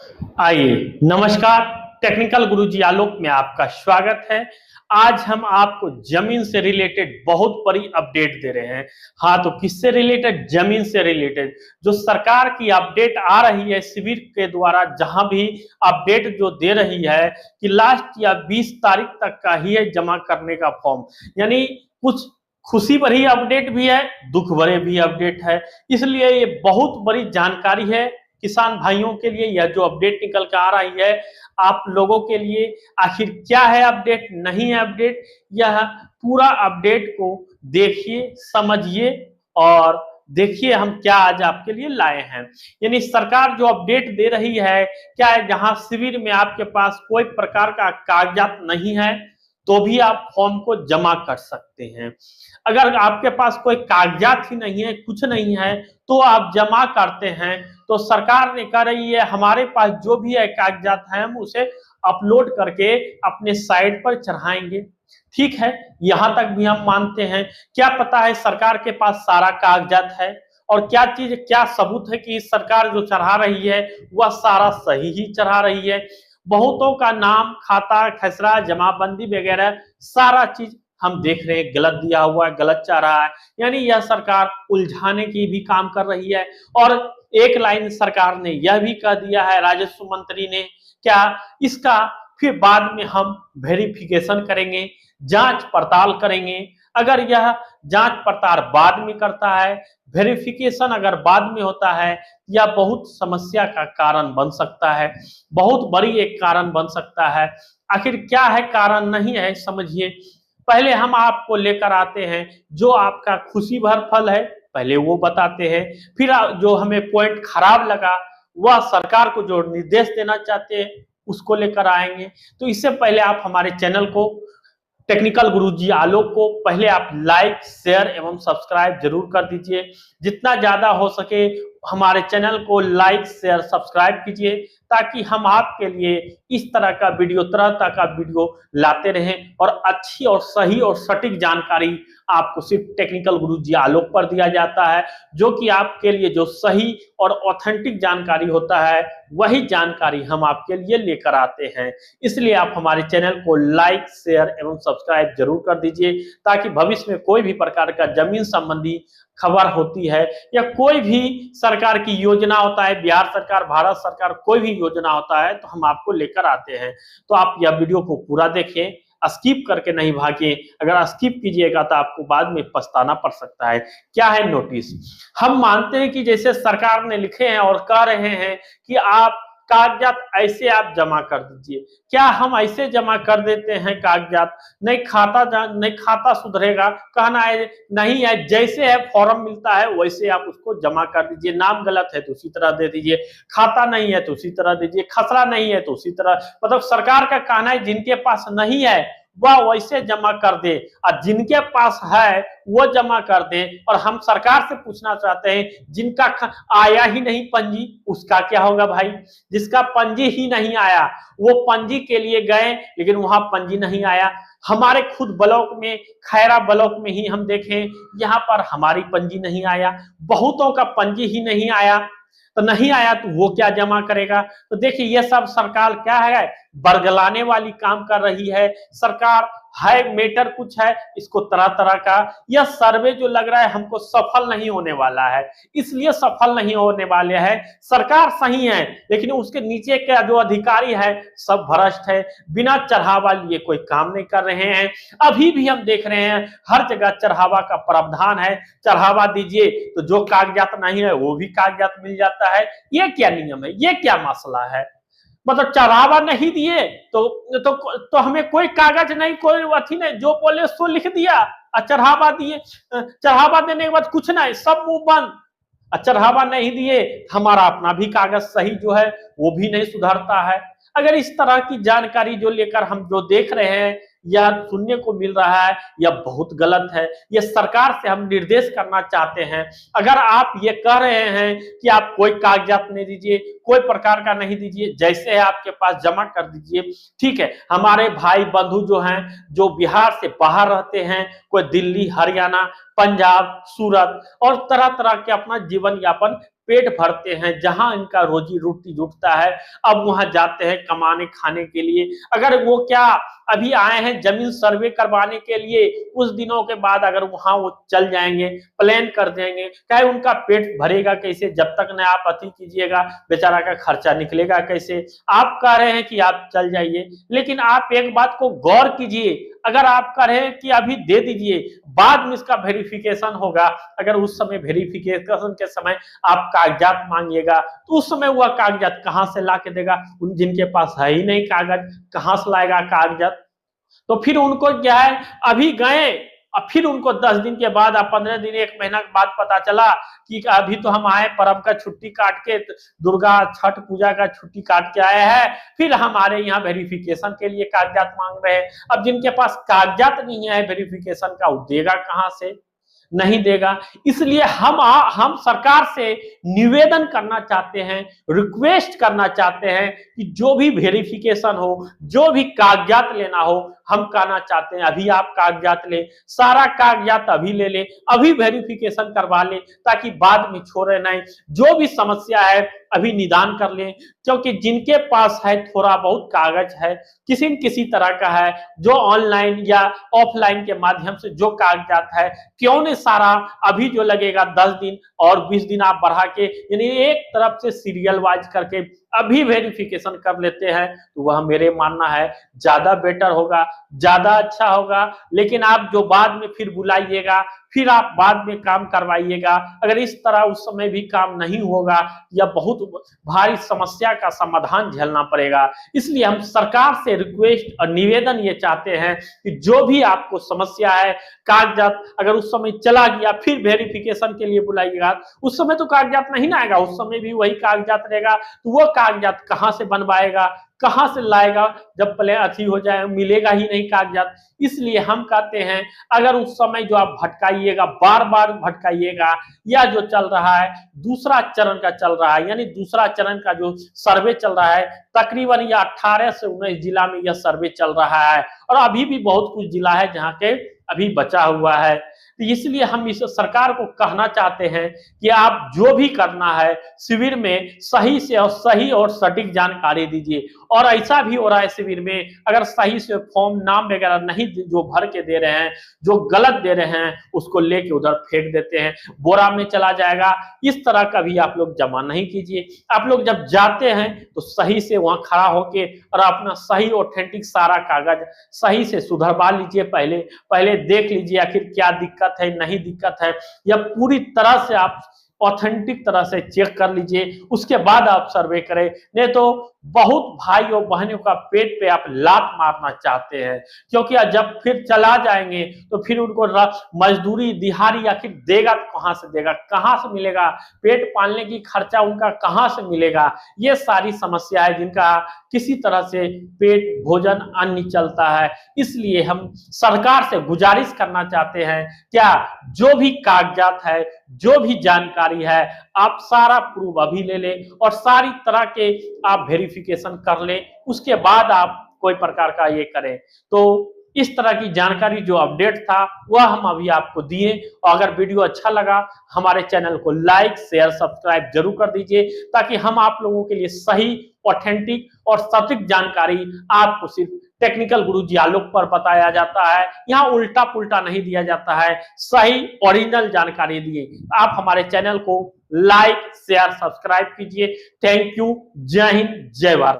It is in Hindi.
आइए, नमस्कार। टेक्निकल गुरुजी आलोक में आपका स्वागत है। आज हम आपको जमीन से रिलेटेड बहुत बड़ी अपडेट दे रहे हैं। हाँ, तो किससे रिलेटेड? जमीन से रिलेटेड। जो सरकार की अपडेट आ रही है शिविर के द्वारा, जहां भी अपडेट जो दे रही है कि लास्ट या 20 तारीख तक का ही है जमा करने का फॉर्म। यानी कुछ खुशी भरी अपडेट भी है, दुख भरे भी अपडेट है। इसलिए ये बहुत बड़ी जानकारी है किसान भाइयों के लिए। यह जो अपडेट निकल कर आ रही है आप लोगों के लिए, आखिर क्या है अपडेट, नहीं है अपडेट, यह पूरा अपडेट को देखिए, समझिए और देखिए हम क्या आज आपके लिए लाए हैं। यानी सरकार जो अपडेट दे रही है क्या है, जहां शिविर में आपके पास कोई प्रकार का कागजात नहीं है तो भी आप फॉर्म को जमा कर सकते हैं। अगर आपके पास कोई कागजात ही नहीं है, कुछ नहीं है, तो आप जमा करते हैं तो सरकार ने कह रही है हमारे पास जो भी है कागजात है हम उसे अपलोड करके अपने साइट पर चढ़ाएंगे। ठीक है, यहां तक भी हम मानते हैं। क्या पता है सरकार के पास सारा कागजात है और क्या चीज, क्या सबूत है कि सरकार जो चढ़ा रही है वह सारा सही ही चढ़ा रही है। बहुतों का नाम, खाता, खसरा, जमाबंदी वगैरह सारा चीज हम देख रहे हैं गलत दिया हुआ है, गलत चाह रहा है। यानी यह सरकार उलझाने की भी काम कर रही है। और एक लाइन सरकार ने यह भी कह दिया है, राजस्व मंत्री ने, क्या इसका फिर बाद में हम वेरिफिकेशन करेंगे, जांच पड़ताल करेंगे। अगर यह जांच पड़ताल बाद में करता है, वेरिफिकेशन अगर बाद में होता है, यह बहुत समस्या का कारण बन सकता है, बहुत बड़ी एक कारण बन सकता है। आखिर क्या है कारण, नहीं है, समझिए। पहले हम आपको लेकर आते हैं जो आपका खुशी भर फल है, पहले वो बताते हैं। फिर जो हमें पॉइंट खराब लगा, वह सरकार को जो निर्देश देना चाहते हैं उसको लेकर आएंगे। तो इससे पहले आप हमारे चैनल को, टेक्निकल गुरुजी आलोक को, पहले आप लाइक, शेयर एवं सब्सक्राइब जरूर कर दीजिए। जितना ज्यादा हो सके हमारे चैनल को लाइक, शेयर, सब्सक्राइब कीजिए ताकि हम आपके लिए इस तरह का वीडियो, तरह तरह का वीडियो लाते रहें और अच्छी और सही और सटीक जानकारी आपको सिर्फ टेक्निकल गुरुजी आलोक पर दिया जाता है। जो कि आपके लिए जो सही और ऑथेंटिक जानकारी होता है वही जानकारी हम आपके लिए लेकर आते हैं। इसलिए आप हमारे चैनल को लाइक, शेयर एवं सब्सक्राइब जरूर कर दीजिए ताकि भविष्य में कोई भी प्रकार का जमीन संबंधी खबर होती है या कोई भी सरकार की योजना होता है, बिहार सरकार, भारत सरकार, कोई भी योजना होता है तो हम आपको लेकर आते हैं। तो आप यह वीडियो को पूरा देखें, स्किप करके नहीं भागे। अगर स्किप कीजिएगा तो आपको बाद में पछताना पड़ सकता है। क्या है नोटिस? हम मानते हैं कि जैसे सरकार ने लिखे हैं और कह रहे हैं कि आप कागजात ऐसे आप जमा कर दीजिए। क्या हम ऐसे जमा कर देते हैं कागजात? नहीं खाता सुधरेगा, कहना है नहीं है, जैसे है फॉर्म मिलता है वैसे आप उसको जमा कर दीजिए। नाम गलत है तो उसी तरह दे दीजिए, खाता नहीं है तो उसी तरह दीजिए, खसरा नहीं है तो उसी तरह। मतलब सरकार का कहना है जिनके पास नहीं है वह वैसे जमा कर दे और जिनके पास है वो जमा कर दे। और हम सरकार से पूछना चाहते हैं जिनका आया ही नहीं पंजी, उसका क्या होगा भाई? जिसका पंजी ही नहीं आया, वो पंजी के लिए गए लेकिन वहां पंजी नहीं आया। हमारे खुद ब्लॉक में, खैरा ब्लॉक में ही हम देखें, यहाँ पर हमारी पंजी नहीं आया, बहुतों का पंजी ही नहीं आया। तो नहीं आया तो वो क्या जमा करेगा? तो देखिए ये सब सरकार क्या है, बरगलाने वाली काम कर रही है। सरकार है, मैटर कुछ है, इसको तरह तरह का, यह सर्वे जो लग रहा है हमको सफल नहीं होने वाला है। इसलिए सफल नहीं होने वाले हैं, सरकार सही है लेकिन उसके नीचे का जो अधिकारी है सब भ्रष्ट है, बिना चढ़ावा लिए कोई काम नहीं कर रहे हैं। अभी भी हम देख रहे हैं हर जगह चढ़ावा का प्रावधान है, चढ़ावा दीजिए तो जो कागजात नहीं है वो भी कागजात मिल जाता है। ये क्या नियम है, ये क्या मसला है? मतलब चढ़ावा नहीं दिए तो हमें कोई कागज नहीं, कोई अथी नहीं, जो बोले सो लिख दिया। चढ़ावा दिए, चढ़ावा देने के बाद कुछ नहीं, सब मुंह बंद। चढ़ावा नहीं दिए, हमारा अपना भी कागज सही जो है वो भी नहीं सुधरता है। अगर इस तरह की जानकारी जो लेकर हम जो देख रहे हैं या सुनने को मिल रहा है, यह बहुत गलत है। यह सरकार से हम निर्देश करना चाहते हैं। अगर आप ये कह रहे हैं कि आप कोई कागजात नहीं दीजिए, कोई प्रकार का नहीं दीजिए, जैसे है आपके पास जमा कर दीजिए, ठीक है। हमारे भाई बंधु जो हैं, जो बिहार से बाहर रहते हैं, कोई दिल्ली, हरियाणा, पंजाब, सूरत और तरह तरह के अपना जीवन यापन पेट भरते हैं, जहां इनका रोजी रोटी जुटता है। अब वहां जाते हैं कमाने खाने के लिए। अगर वो क्या अभी आए हैं जमीन सर्वे करवाने के लिए, कुछ दिनों के बाद अगर वहां वो चल जाएंगे, प्लान कर देंगे, क्या उनका पेट भरेगा कैसे? जब तक न आप अति कीजिएगा, बेचारा का खर्चा निकलेगा कैसे? आप कह रहे हैं कि आप चल जाइए, लेकिन आप एक बात को गौर कीजिए, अगर आप कह रहे हैं कि अभी दे दीजिए, बाद में इसका वेरिफिकेशन होगा, अगर उस समय वेरिफिकेशन के समय आप कागजात मांगिएगा, तो उस समय वह कागजात कहां से ला के देगा? उन जिनके पास है ही नहीं कागज, कहां से लाएगा कागजात? तो फिर उनको क्या है, अभी गए और फिर उनको 10 दिन के बाद, 15 दिन, 1 महीना के बाद पता चला कि अभी तो हम आए पर्व का छुट्टी काट के, दुर्गा छठ पूजा का छुट्टी काट के आए हैं, फिर हमारे यहाँ वेरिफिकेशन के लिए कागजात मांग रहे हैं। अब जिनके पास कागजात नहीं है वेरिफिकेशन का, वो देगा कहां से? नहीं देगा। इसलिए हम सरकार से निवेदन करना चाहते हैं, रिक्वेस्ट करना चाहते हैं कि जो भी वेरिफिकेशन हो, जो भी कागजात लेना हो, हम कहना चाहते हैं अभी आप कागजात लें, सारा कागजात अभी ले लें, अभी वेरिफिकेशन करवा लें, ताकि बाद में छोड़े नहीं। जो भी समस्या है अभी निदान कर लें, क्योंकि जिनके पास है थोड़ा बहुत कागज है, किसी न किसी तरह का है, जो ऑनलाइन या ऑफलाइन के माध्यम से जो कागजात है, क्यों नहीं सारा अभी जो लगेगा 10 दिन और 20 दिन आप बढ़ा के, यानी एक तरफ से सीरियल वाइज करके अभी वेरिफिकेशन कर लेते हैं, तो वह मेरे मानना है ज्यादा बेटर होगा, ज्यादा अच्छा होगा। लेकिन आप जो बाद में फिर बुलाइएगा, फिर आप बाद में काम करवाइएगा, अगर इस तरह उस समय भी काम नहीं होगा, या बहुत भारी समस्या का समाधान झेलना पड़ेगा। इसलिए हम सरकार से रिक्वेस्ट और निवेदन ये चाहते हैं कि जो भी आपको समस्या है, कागजात अगर उस समय चला गया, फिर वेरिफिकेशन के लिए बुलाइएगा, उस समय तो कागजात नहीं ना आएगा, उस समय भी वही कागजात रहेगा, तो वो कागजात कहां से बनवाएगा, कहां से लाएगा? जब प्ले अथी हो जाए, मिलेगा ही नहीं कागजात। इसलिए हम कहते हैं अगर उस समय जो आप भटकाइएगा, बार बार भटकाइएगा, या जो चल रहा है दूसरा चरण का चल रहा है, यानी दूसरा चरण का जो सर्वे चल रहा है, तकरीबन यह 18 से 19 जिला में यह सर्वे चल रहा है, और अभी भी बहुत कुछ जिला है जहां के अभी बचा हुआ है। तो इसलिए हम इस सरकार को कहना चाहते हैं कि आप जो भी करना है शिविर में सही और सटीक जानकारी दीजिए। और ऐसा भी हो रहा है शिविर में, अगर सही से फॉर्म नाम वगैरह नहीं जो भर के दे रहे हैं, जो गलत दे रहे हैं, उसको लेके उधर फेंक देते हैं, बोरा में चला जाएगा। इस तरह का भी आप लोग जमा नहीं कीजिए। आप लोग जब जाते हैं तो सही से वहां खड़ा होके और अपना सही ऑथेंटिक सारा कागज सही से सुधरवा लीजिए। पहले देख लीजिए आखिर क्या दिक्कत है, नहीं दिक्कत है, या पूरी तरह से आप ऑथेंटिक तरह से चेक कर लीजिए, उसके बाद आप सर्वे करें। नहीं तो बहुत भाई और बहनों का पेट पे आप लात मारना चाहते हैं, क्योंकि जब फिर चला जाएंगे तो फिर उनको मजदूरी दिहाड़ी आखिर देगा तो कहां से देगा, कहां से मिलेगा? पेट पालने की खर्चा उनका कहां से मिलेगा? ये सारी समस्या है जिनका किसी तरह से पेट भोजन अन्न चलता है। इसलिए हम सरकार से गुजारिश करना चाहते हैं, क्या जो भी कागजात है, जो भी जानकारी है, आप सारा प्रूफ अभी ले लें और सारी तरह के आप वेरिफिकेशन कर लें, उसके बाद आप कोई प्रकार का ये करें। तो इस तरह की जानकारी जो अपडेट था वह हम अभी आपको दिए, और अगर वीडियो अच्छा लगा हमारे चैनल को लाइक शेयर सब्सक्राइब जरूर कर दीजिए, ताकि हम आप लोगों के लिए सही ऑथेंटिक और सटीक जानकारी आपको सिर्फ टेक्निकल गुरुजी आलोक पर बताया जाता है। यहाँ उल्टा पुल्टा नहीं दिया जाता है, सही ओरिजिनल जानकारी दिए। आप हमारे चैनल को लाइक शेयर सब्सक्राइब कीजिए। Thank you. जय हिंद, जय भारत।